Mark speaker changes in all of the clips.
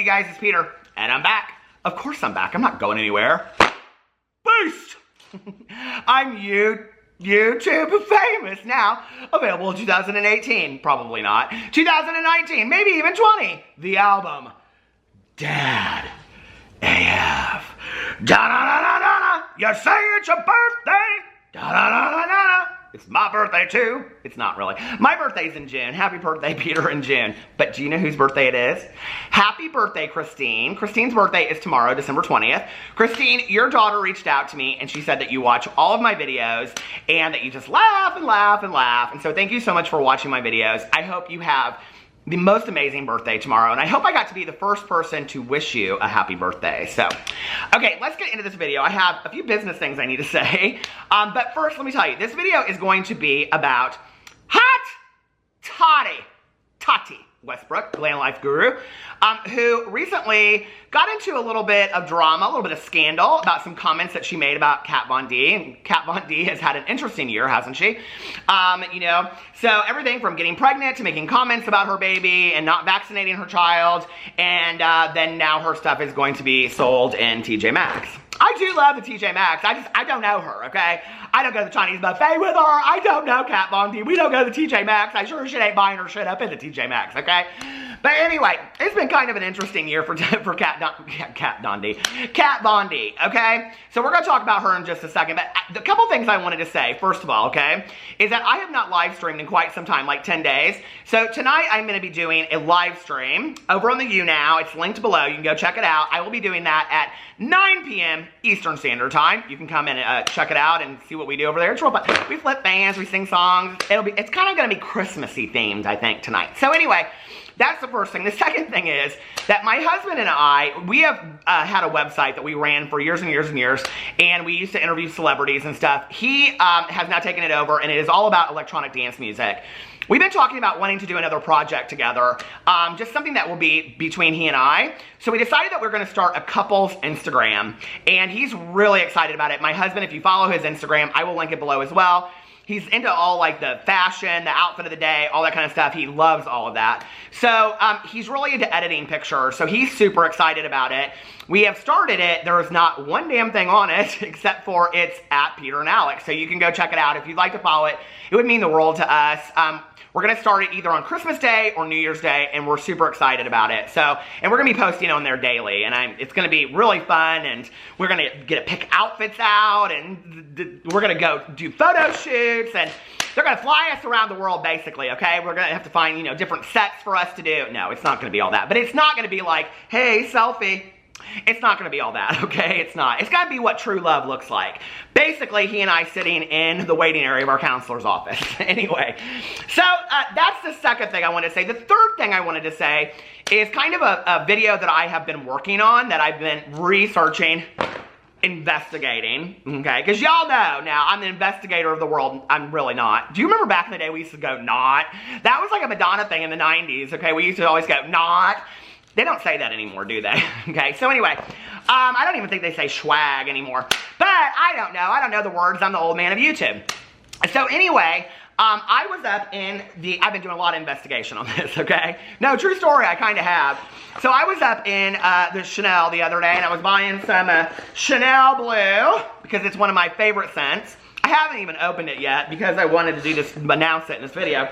Speaker 1: guys, it's Peter, and I'm back. Of course I'm back. I'm not going anywhere. Boost! I'm YouTube famous now. Available in 2018. Probably not. 2019, maybe even 20. The album, Dad AF. Da-da-da-da-da-da. You say it's your birthday. Da-da-da-da-da-da. It's my birthday too. It's not really. My birthday's in June. Happy birthday, Peter, in June. But do you know whose birthday it is? Happy birthday, Christine. Christine's birthday is tomorrow, December 20th. Christine, your daughter reached out to me and she said that you watch all of my videos and that you just laugh and laugh and laugh. And so thank you so much for watching my videos. I hope you have the most amazing birthday tomorrow, and I hope I got to be the first person to wish you a happy birthday. So, okay, let's get into this video. I have a few business things I need to say, but first, let me tell you, this video is going to be about Tati Westbrook, Glam Life Guru, who recently got into a little bit of drama, a little bit of scandal about some comments that she made about Kat Von D. And Kat Von D has had an interesting year, hasn't she? You know, so everything from getting pregnant to making comments about her baby and not vaccinating her child, and then now her stuff is going to be sold in TJ Maxx. I do love the TJ Maxx. I don't know her, okay? I don't go to the Chinese buffet with her. I don't know Kat Von D. We don't go to the TJ Maxx. I sure as shit ain't buying her shit up in the TJ Maxx, okay? But anyway, it's been kind of an interesting year for Kat Von D, okay? So we're going to talk about her in just a second. But the couple things I wanted to say, first of all, okay, is that I have not live streamed in quite some time, like 10 days. So tonight I'm going to be doing a live stream over on the YouNow. It's linked below. You can go check it out. I will be doing that at 9 p.m. Eastern Standard Time. You can come and check it out and see what we do over there. It's real fun. We flip fans, we sing songs. It's kind of going to be Christmassy themed, I think, tonight. So anyway, that's the first thing. The second thing is that my husband and I, we have had a website that we ran for years and years and years, and we used to interview celebrities and stuff. He has now taken it over, and it is all about electronic dance music. We've been talking about wanting to do another project together, just something that will be between he and I. So we decided that we're going to start a couple's Instagram, and he's really excited about it. My husband, if you follow his Instagram, I will link it below as well. He's into all like the fashion, the outfit of the day, all that kind of stuff. He loves all of that. So he's really into editing pictures, so he's super excited about it. We have started it. There is not one damn thing on it except for it's at Peter and Alex. So you can go check it out. If you'd like to follow it, it would mean the world to us. We're going to start it either on Christmas Day or New Year's Day, and we're super excited about it. So, and we're going to be posting on there daily, and it's going to be really fun, and we're going to get to pick outfits out, and we're going to go do photo shoots, and they're going to fly us around the world, basically, okay? We're going to have to find, you know, different sets for us to do. No, it's not going to be all that, but it's not going to be like, hey, selfie. It's not going to be all that, okay? It's not. It's got to be what true love looks like. Basically, he and I sitting in the waiting area of our counselor's office. Anyway, so that's the second thing I wanted to say. The third thing I wanted to say is kind of a video that I have been working on, that I've been researching, investigating, okay? Because y'all know now, I'm the investigator of the world. I'm really not. Do you remember back in the day we used to go, not? That was like a Madonna thing in the 90s, okay? We used to always go, not. They don't say that anymore, do they? Okay, so anyway, I don't even think they say swag anymore. But I don't know. I don't know the words. I'm the old man of YouTube. So anyway, I was up in I've been doing a lot of investigation on this, okay? No, true story, I kind of have. So I was up in the Chanel the other day, and I was buying some Chanel Blue, because it's one of my favorite scents. I haven't even opened it yet, because I wanted to do this, announce it in this video.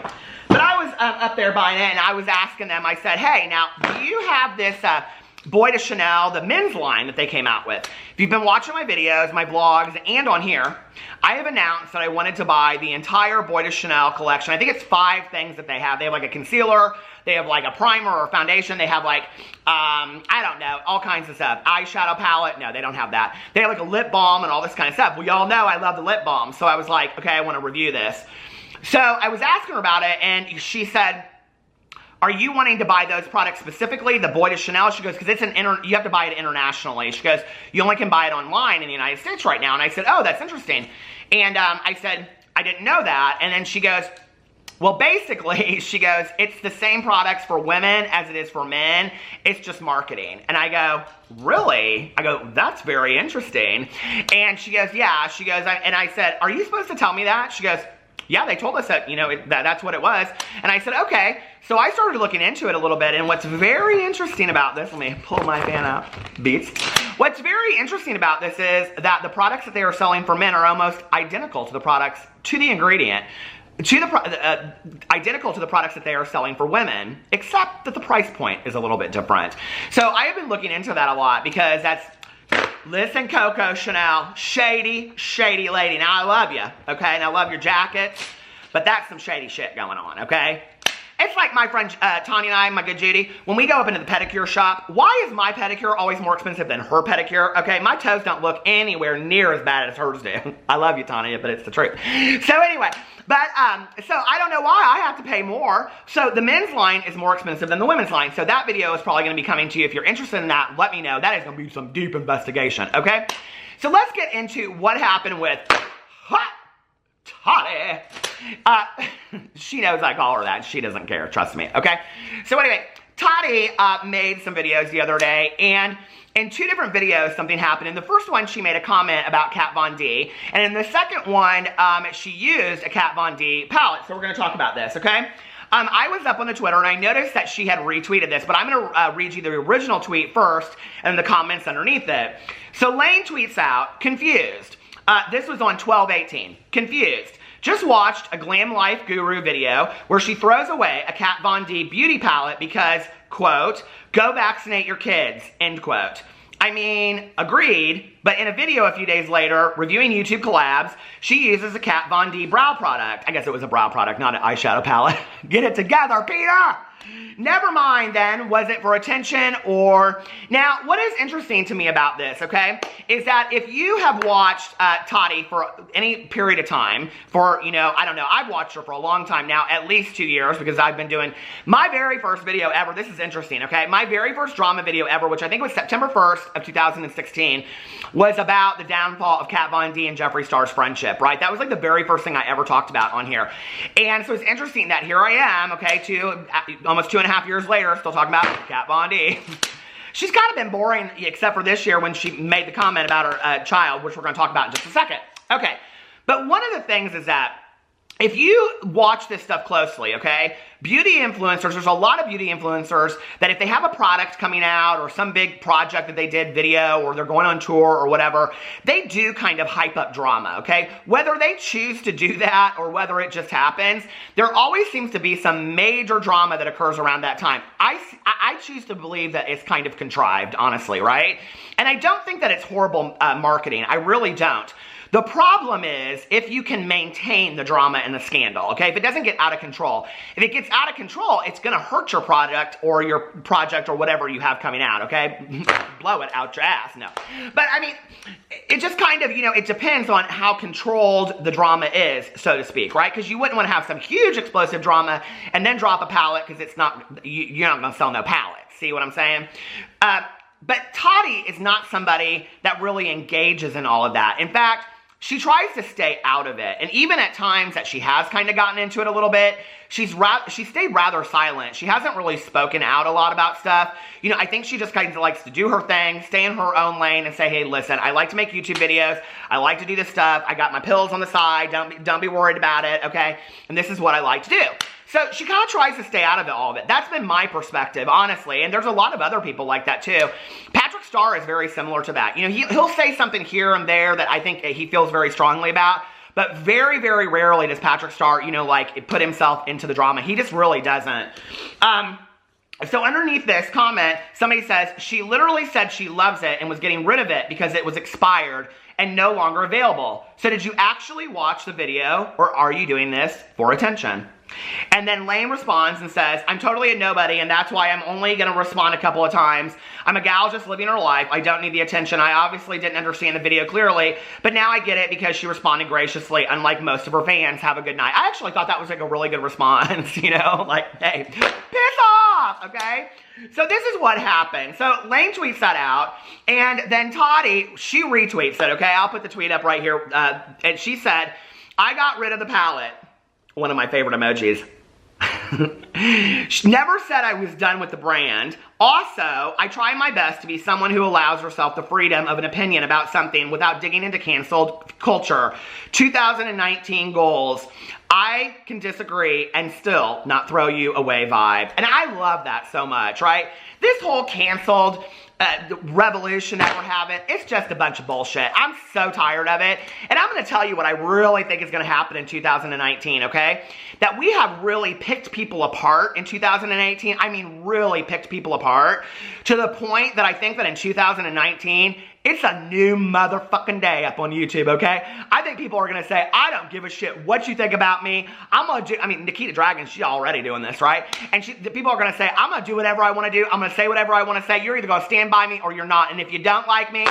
Speaker 1: But I was up there buying it, and I was asking them, I said, hey, now, do you have this Boy de Chanel, the men's line that they came out with? If you've been watching my videos, my vlogs, and on here, I have announced that I wanted to buy the entire Boy de Chanel collection. I think it's 5 things that they have. They have like a concealer, they have like a primer or foundation, they have like, I don't know, all kinds of stuff. Eyeshadow palette, no, they don't have that. They have like a lip balm and all this kind of stuff. Well, y'all know I love the lip balm, so I was like, okay, I want to review this. So I was asking her about it, and she said, are you wanting to buy those products specifically, the Boy de Chanel? She goes, because it's you have to buy it internationally. She goes, you only can buy it online in the United States right now. And I said, oh, that's interesting. And I said, I didn't know that. And then she goes, well, basically, she goes, it's the same products for women as it is for men. It's just marketing. And I go, really? I go, that's very interesting. And she goes, yeah. She goes, and I said, are you supposed to tell me that? She goes, yeah, they told us that, you know, that's what it was. And I said, okay. So I started looking into it a little bit, and what's very interesting about this, let me pull my fan out, Beats. What's very interesting about this is that the products that they are selling for men are almost identical to the products, to the ingredient, identical to the products that they are selling for women, except that the price point is a little bit different. So I have been looking into that a lot because that's, listen, Coco Chanel, shady, shady lady. Now, I love you, okay? And I love your jackets, but that's some shady shit going on, okay? It's like my friend Tanya and I, my good Judy, when we go up into the pedicure shop, why is my pedicure always more expensive than her pedicure? Okay, my toes don't look anywhere near as bad as hers do. I love you, Tanya, but it's the truth. So anyway, but so I don't know why I have to pay more. So the men's line is more expensive than the women's line. So that video is probably going to be coming to you. If you're interested in that, let me know. That is going to be some deep investigation, okay? So let's get into what happened with Tati. She knows I call her that. She doesn't care. Trust me. Okay. So anyway, Tati made some videos the other day, and in 2 different videos, something happened. In the first one, she made a comment about Kat Von D, and in the second one, she used a Kat Von D palette. So we're going to talk about this. Okay. I was up on the Twitter, and I noticed that she had retweeted this, but I'm going to read you the original tweet first and the comments underneath it. So Lane tweets out, confused. This was on 12/18. Confused. Just watched a Glam Life Guru video where she throws away a Kat Von D beauty palette because, quote, go vaccinate your kids, end quote. I mean, agreed, but in a video a few days later, reviewing YouTube collabs, she uses a Kat Von D brow product. I guess it was a brow product, not an eyeshadow palette. Get it together, Peter! Never mind then, was it for attention or... Now, what is interesting to me about this, okay, is that if you have watched Tati for any period of time, for, you know, I don't know, I've watched her for a long time now, at least 2 years, because I've been doing my very first video ever. This is interesting, okay? My very first drama video ever, which I think was September 1st of 2016, was about the downfall of Kat Von D and Jeffree Star's friendship, right? That was like the very first thing I ever talked about on here. And so it's interesting that here I am, okay, almost 2.5 years later, still talking about Kat Von D. She's kind of been boring, except for this year when she made the comment about her child, which we're going to talk about in just a second. Okay, but one of the things is that if you watch this stuff closely, okay, beauty influencers, there's a lot of beauty influencers that if they have a product coming out or some big project that they did video or they're going on tour or whatever, they do kind of hype up drama, okay? Whether they choose to do that or whether it just happens, there always seems to be some major drama that occurs around that time. I choose to believe that it's kind of contrived, honestly, right? And I don't think that it's horrible marketing. I really don't. The problem is if you can maintain the drama and the scandal, okay? If it doesn't get out of control. If it gets out of control, it's going to hurt your product or your project or whatever you have coming out, okay? Blow it out your ass, no. But, I mean, it just kind of, you know, it depends on how controlled the drama is, so to speak, right? Because you wouldn't want to have some huge explosive drama and then drop a palette because it's not, you're not going to sell no palettes. See what I'm saying? But Tati is not somebody that really engages in all of that. In fact, she tries to stay out of it. And even at times that she has kind of gotten into it a little bit, she stayed rather silent. She hasn't really spoken out a lot about stuff. You know, I think she just kind of likes to do her thing, stay in her own lane and say, hey, listen, I like to make YouTube videos. I like to do this stuff. I got my pills on the side. Don't be worried about it, okay? And this is what I like to do. So she kind of tries to stay out of all of it. That's been my perspective, honestly. And there's a lot of other people like that too. Patrick Starr is very similar to that. You know, he'll say something here and there that I think he feels very strongly about. But very, very rarely does Patrick Starr, you know, like put himself into the drama. He just really doesn't. So underneath this comment, somebody says, she literally said she loves it and was getting rid of it because it was expired and no longer available. So did you actually watch the video or are you doing this for attention? And then Lane responds and says, I'm totally a nobody and that's why I'm only going to respond a couple of times. I'm a gal just living her life. I don't need the attention. I obviously didn't understand the video clearly, but now I get it because she responded graciously, unlike most of her fans. Have a good night. I actually thought that was like a really good response, you know, like, hey, piss off, okay? So this is what happened. So Lane tweets that out, and then Tati, she retweets it, okay? I'll put the tweet up right here. And she said, I got rid of the palette. One of my favorite emojis. She never said I was done with the brand. Also, I try my best to be someone who allows herself the freedom of an opinion about something without digging into canceled culture. 2019 goals. I can disagree and still not throw you away vibe. And I love that so much, right? This whole canceled revolution that we're having, it's just a bunch of bullshit. I'm so tired of it. And I'm going to tell you what I really think is going to happen in 2019, okay? That we have really picked people apart in 2018. I mean, really picked people apart to the point that I think that in 2019, it's a new motherfucking day up on YouTube, okay? I think people are going to say, I don't give a shit what you think about me. I'm going to do, I mean, Nikita Dragon, she's already doing this, right? And the people are going to say, I'm going to do whatever I want to do. I'm going to say whatever I want to say. You're either going to stand by me or you're not. And if you don't like me,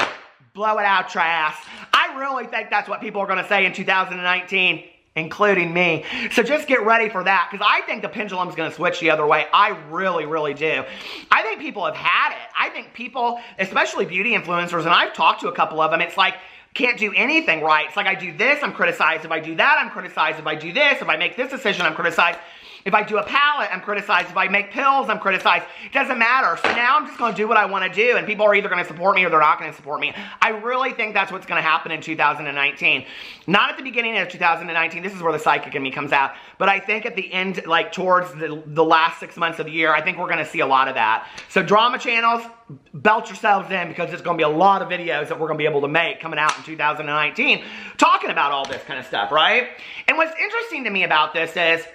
Speaker 1: blow it out your ass. I really think that's what people are going to say in 2019. Including me. So just get ready for that, because I think the pendulum's going to switch the other way. I really, really do. I think people have had it. I think people, especially beauty influencers, and I've talked to a couple of them, it's like, can't do anything right. It's like, I do this, I'm criticized. If I do that, I'm criticized. If I do this, if I make this decision, I'm criticized. If I do a palette, I'm criticized. If I make pills, I'm criticized. It doesn't matter. So now I'm just going to do what I want to do, and people are either going to support me or they're not going to support me. I really think that's what's going to happen in 2019. Not at the beginning of 2019. This is where the psychic in me comes out. But I think at the end, like towards the last 6 months of the year, I think we're going to see a lot of that. So drama channels, belt yourselves in, because there's going to be a lot of videos that we're going to be able to make coming out in 2019 talking about all this kind of stuff, right? And what's interesting to me about this is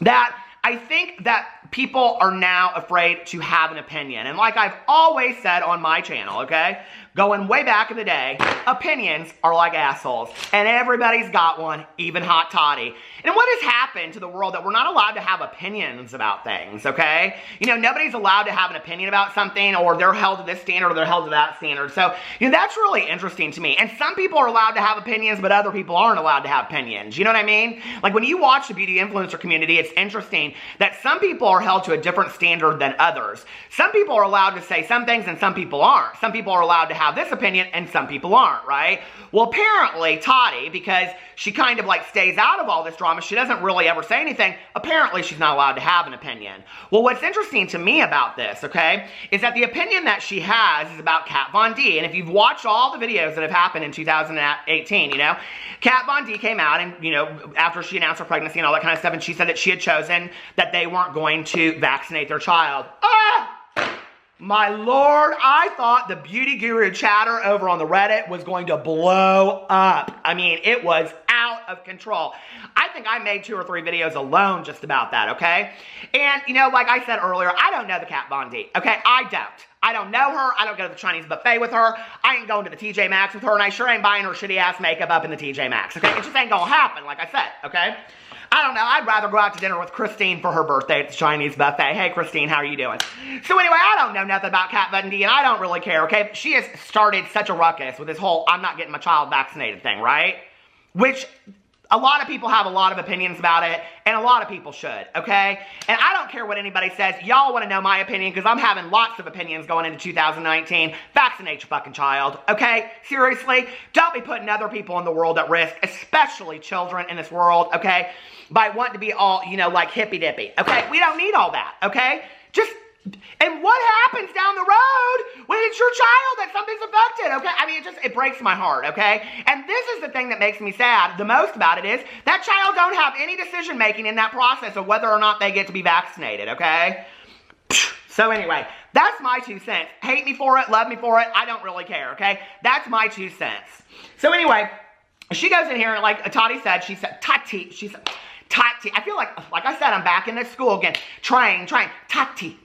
Speaker 1: that I think that people are now afraid to have an opinion. And like I've always said on my channel, okay, going way back in the day, opinions are like assholes. And everybody's got one, even Hot Toddy. And what has happened to the world that we're not allowed to have opinions about things, okay? You know, nobody's allowed to have an opinion about something, or they're held to this standard or they're held to that standard. So, you know, that's really interesting to me. And some people are allowed to have opinions, but other people aren't allowed to have opinions. You know what I mean? Like when you watch the beauty influencer community, it's interesting that some people are held to a different standard than others. Some people are allowed to say some things and some people aren't. Some people are allowed to have this opinion and some people aren't, right? Well, apparently Tati, because she kind of like stays out of all this drama, she doesn't really ever say anything, apparently she's not allowed to have an opinion. Well, what's interesting to me about this, okay, is that the opinion that she has is about Kat Von D. And if you've watched all the videos that have happened in 2018, you know, Kat Von D came out and, you know, after she announced her pregnancy and all that kind of stuff, and she said that she had chosen that they weren't going to vaccinate their child. My Lord, I thought the beauty guru chatter over on the Reddit was going to blow up. I mean, it was out of control. I think I made 2 or 3 videos alone just about that, okay? And, you know, like I said earlier, I don't know the Kat Von D, okay? I don't know her. I don't go to the Chinese buffet with her. I ain't going to the TJ Maxx with her, and I sure ain't buying her shitty-ass makeup up in the TJ Maxx, okay? It just ain't gonna happen, like I said, okay? I don't know. I'd rather go out to dinner with Christine for her birthday at the Chinese buffet. Hey, Christine, how are you doing? So anyway, I don't know nothing about Kat Von D, and I don't really care, okay? She has started such a ruckus with this whole I'm not getting my child vaccinated thing, right? Which a lot of people have a lot of opinions about it, and a lot of people should, okay? And I don't care what anybody says. Y'all want to know my opinion, because I'm having lots of opinions going into 2019. Vaccinate your fucking child, okay? Seriously? Don't be putting other people in the world at risk, especially children in this world, okay? By wanting to be all, you know, like hippy-dippy, okay? We don't need all that, okay? And what happens down the road when it's your child that something's affected, okay? I mean, it breaks my heart, okay? And this is the thing that makes me sad the most about it is that child don't have any decision-making in that process of whether or not they get to be vaccinated, okay? So anyway, that's my 2 cents. Hate me for it, love me for it, I don't really care, okay? That's my 2 cents. So anyway, she goes in here and like Tati said, she said, Tati, I feel like I said, I'm back in this school again. Trying. Tati.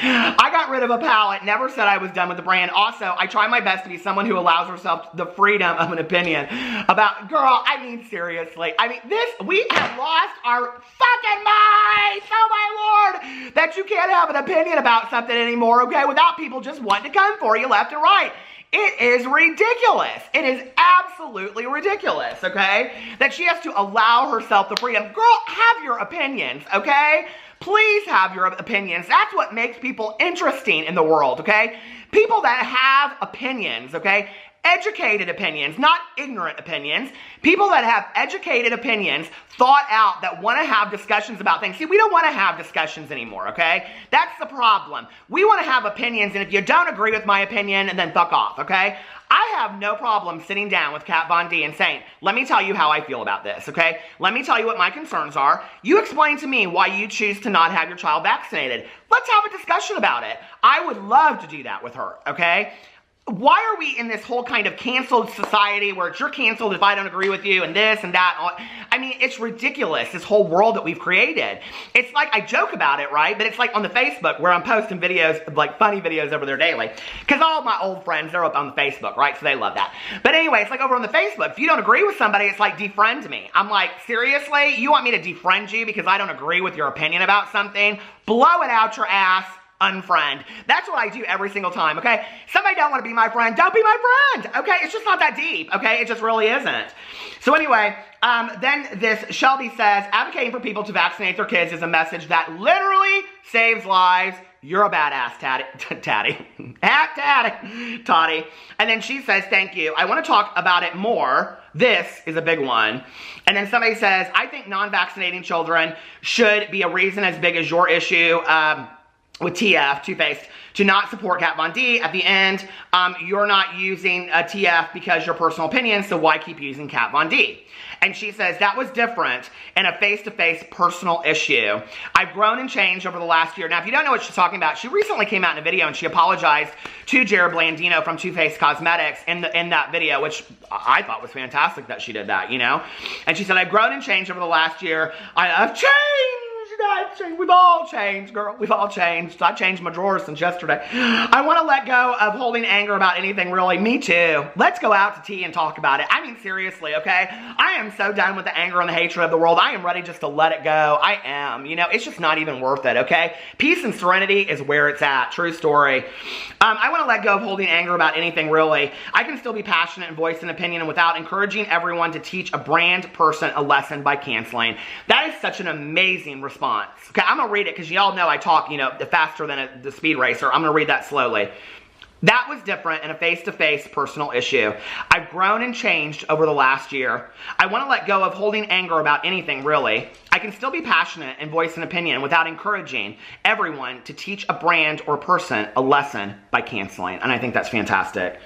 Speaker 1: I got rid of a palette, never said I was done with the brand. Also, I try my best to be someone who allows herself the freedom of an opinion about, girl, I mean, seriously. I mean, we have lost our fucking minds, oh my Lord, that you can't have an opinion about something anymore, okay, without people just wanting to come for you left and right. It is ridiculous. It is absolutely ridiculous, okay? That she has to allow herself the freedom. Girl, have your opinions, okay? Please have your opinions. That's what makes people interesting in the world, okay? People that have opinions, okay? educated opinions, not ignorant opinions. People that have educated opinions, thought out, that want to have discussions about things. See, we don't want to have discussions anymore, okay? That's the problem. We want to have opinions, and if you don't agree with my opinion, then fuck off, okay? I have no problem sitting down with Kat Von D and saying, let me tell you how I feel about this, okay? Let me tell you what my concerns are. You explain to me why you choose to not have your child vaccinated. Let's have a discussion about it. I would love to do that with her, okay? Why are we in this whole kind of canceled society where you're canceled if I don't agree with you and this and that? I mean, it's ridiculous, this whole world that we've created. It's like, I joke about it, right? But it's like on the Facebook where I'm posting videos, like funny videos over there daily. Because all of my old friends, they're up on the Facebook, right? So they love that. But anyway, it's like over on the Facebook, if you don't agree with somebody, it's like defriend me. I'm like, seriously? You want me to defriend you because I don't agree with your opinion about something? Blow it out your ass. Unfriend. That's what I do every single time, okay? Somebody don't want to be my friend, don't be my friend, okay? It's just not that deep, okay? It just really isn't. So anyway, then this Shelby says, advocating for people to vaccinate their kids is a message that literally saves lives. You're a badass, Tati. And then she says, thank you. I want to talk about it more. This is a big one. And then somebody says, I think non-vaccinating children should be a reason as big as your issue, with TF, Two-Faced, to not support Kat Von D. At the end, you're not using TF because your personal opinion, so why keep using Kat Von D? And she says, that was different in a face-to-face personal issue. I've grown and changed over the last year. Now, if you don't know what she's talking about, she recently came out in a video and she apologized to Jared Blandino from Too-Faced Cosmetics in that video, which I thought was fantastic that she did that, you know? And she said, I've grown and changed over the last year. I've changed. We've all changed, girl. We've all changed. I changed my drawers since yesterday. I want to let go of holding anger about anything, really. Me too. Let's go out to tea and talk about it. I mean, seriously, okay? I am so done with the anger and the hatred of the world. I am ready just to let it go. I am. You know, it's just not even worth it, okay? Peace and serenity is where it's at. True story. I want to let go of holding anger about anything, really. I can still be passionate and voice an opinion without encouraging everyone to teach a brand person a lesson by canceling. That is such an amazing response. Okay, I'm going to read it because y'all know I talk, you know, faster than the speed racer. I'm going to read that slowly. That was different in a face-to-face personal issue. I've grown and changed over the last year. I want to let go of holding anger about anything, really. I can still be passionate and voice an opinion without encouraging everyone to teach a brand or person a lesson by canceling. And I think that's fantastic.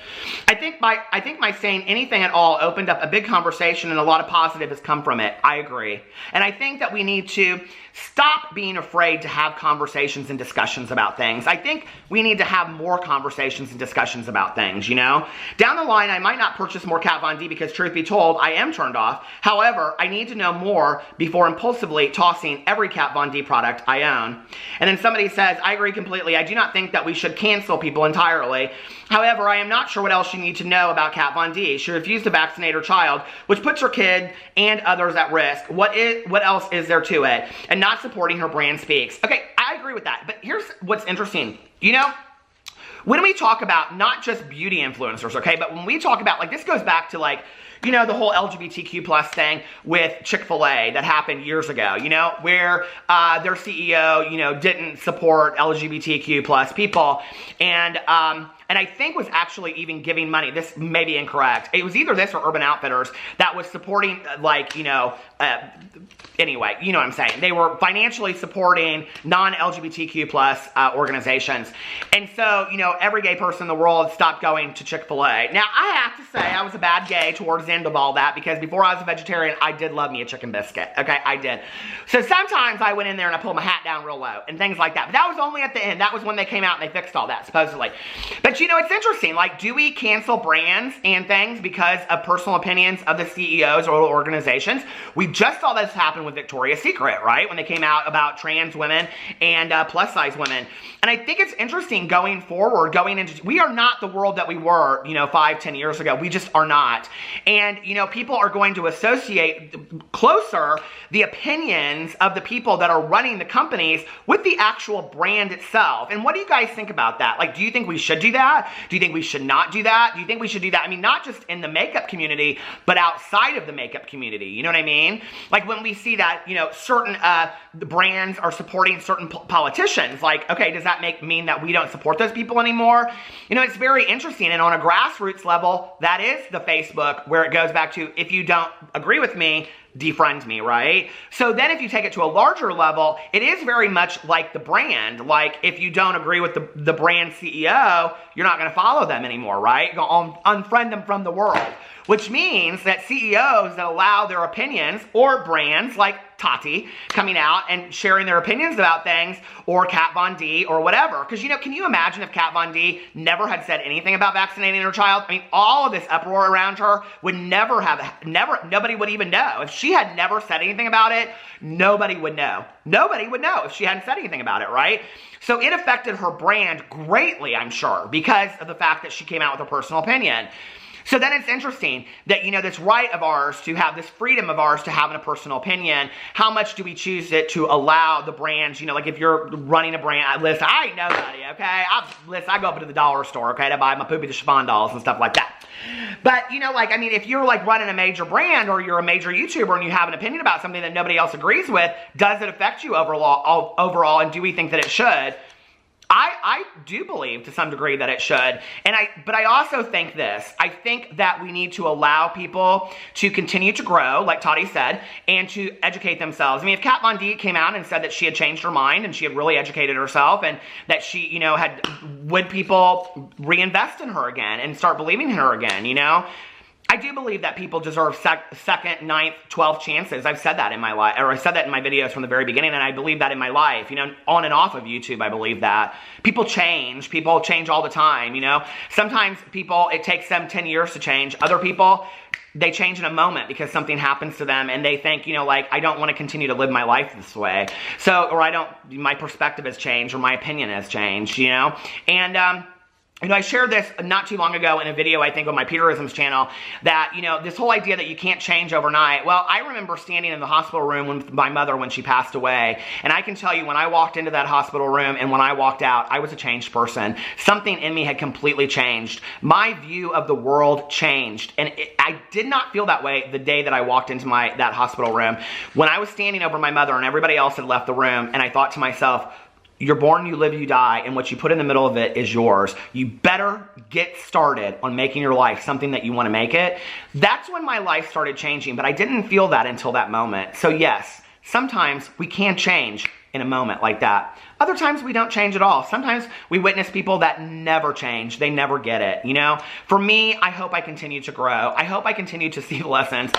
Speaker 1: I think my saying anything at all opened up a big conversation and a lot of positive has come from it. I agree. And I think that we need to stop being afraid to have conversations and discussions about things. I think we need to have more conversations and discussions about things, you know? Down the line, I might not purchase more Kat Von D because, truth be told, I am turned off. However, I need to know more before impulsively tossing every Kat Von D product I own. And then somebody says, I agree completely. I do not think that we should cancel people entirely. However, I am not sure what else you need to know about Kat Von D. She refused to vaccinate her child, which puts her kid and others at risk. What else is there to it? And not supporting her brand speaks. Okay, I agree with that. But here's what's interesting. You know, when we talk about not just beauty influencers, okay, but when we talk about, like, this goes back to, like, you know, the whole LGBTQ plus thing with Chick-fil-A that happened years ago, you know, where their CEO, you know, didn't support LGBTQ plus people. And I think was actually even giving money. This may be incorrect. It was either this or Urban Outfitters that was supporting, like, you know, anyway, you know what I'm saying. They were financially supporting non-LGBTQ plus organizations. And so, you know, every gay person in the world stopped going to Chick-fil-A. Now, I have to say I was a bad gay towards the end of all that because before I was a vegetarian, I did love me a chicken biscuit. Okay, I did. So sometimes I went in there and I pulled my hat down real low and things like that. But that was only at the end. That was when they came out and they fixed all that, supposedly. But, you know, it's interesting. Like, do we cancel brands and things because of personal opinions of the CEOs or organizations? We just saw this happen with Victoria's Secret, right? When they came out about trans women and plus-size women. And I think it's interesting going forward, we are not the world that we were, you know, 5-10 years ago. We just are not. And, you know, people are going to associate closer the opinions of the people that are running the companies with the actual brand itself. And what do you guys think about that? Like, do you think we should do that? that? Do you think we should not do that? Do you think we should do that? I mean, not just in the makeup community, but outside of the makeup community. You know what I mean? Like when we see that, you know, certain brands are supporting certain politicians, like, okay, does that mean that we don't support those people anymore? You know, it's very interesting. And on a grassroots level, that is the Facebook where it goes back to, if you don't agree with me, defriend me, right? So then if you take it to a larger level, it is very much like the brand. Like if you don't agree with the brand CEO, you're not going to follow them anymore, right? Go on, unfriend them from the world. Which means that CEOs that allow their opinions, or brands like Tati coming out and sharing their opinions about things, or Kat Von D or whatever. Because, you know, can you imagine if Kat Von D never had said anything about vaccinating her child? I mean, all of this uproar around her would nobody would even know. If she had never said anything about it, nobody would know. Nobody would know if she hadn't said anything about it, right? So it affected her brand greatly, I'm sure, because of the fact that she came out with her personal opinion. So then it's interesting that, you know, this right of ours to have, this freedom of ours to have a personal opinion, how much do we choose it to allow the brands, you know, like if you're running a brand, listen, I ain't nobody, okay? I go up to the dollar store, okay, to buy my Poopy the Chiffon dolls and stuff like that. But, you know, like, I mean, if you're like running a major brand or you're a major YouTuber and you have an opinion about something that nobody else agrees with, does it affect you overall, and do we think that it should? I do believe to some degree that it should, but I also think this. I think that we need to allow people to continue to grow, like Tati said, and to educate themselves. I mean, if Kat Von D came out and said that she had changed her mind and she had really educated herself and that she, you know, would people reinvest in her again and start believing in her again, you know? I do believe that people deserve second, ninth, 12th chances. I've said that in my life, or I said that in my videos from the very beginning, and I believe that in my life, you know, on and off of YouTube, I believe that. People change all the time, you know. Sometimes people, it takes them 10 years to change. Other people, they change in a moment because something happens to them and they think, you know, like, I don't want to continue to live my life this way. So, or my perspective has changed or my opinion has changed, you know. And, you know, I shared this not too long ago in a video, I think, on my Peterisms channel, that, you know, this whole idea that you can't change overnight. Well, I remember standing in the hospital room with my mother when she passed away, and I can tell you when I walked into that hospital room and when I walked out, I was a changed person. Something in me had completely changed. My view of the world changed, and I did not feel that way the day that I walked into that hospital room. When I was standing over my mother and everybody else had left the room, and I thought to myself, you're born, you live, you die, and what you put in the middle of it is yours. You better get started on making your life something that you want to make it. That's when my life started changing, but I didn't feel that until that moment. So yes, sometimes we can change in a moment like that. Other times we don't change at all. Sometimes we witness people that never change. They never get it, you know? For me, I hope I continue to grow. I hope I continue to see lessons.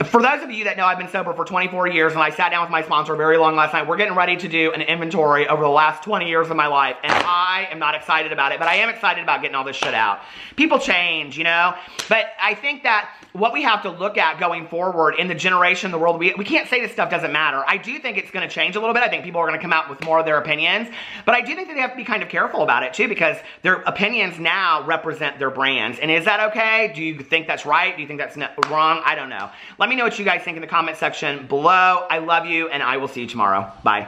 Speaker 1: For those of you that know, I've been sober for 24 years, and I sat down with my sponsor very long last night. We're getting ready to do an inventory over the last 20 years of my life, and I am not excited about it, but I am excited about getting all this shit out. People change, you know? But I think that what we have to look at going forward in the generation, the world, we can't say this stuff doesn't matter. I do think it's going to change a little bit. I think people are going to come out with more of their opinions, but I do think that they have to be kind of careful about it too, because their opinions now represent their brands. And is that okay? Do you think that's right? Do you think that's wrong? I don't know. Let me know what you guys think in the comment section below. I love you, and I will see you tomorrow. Bye.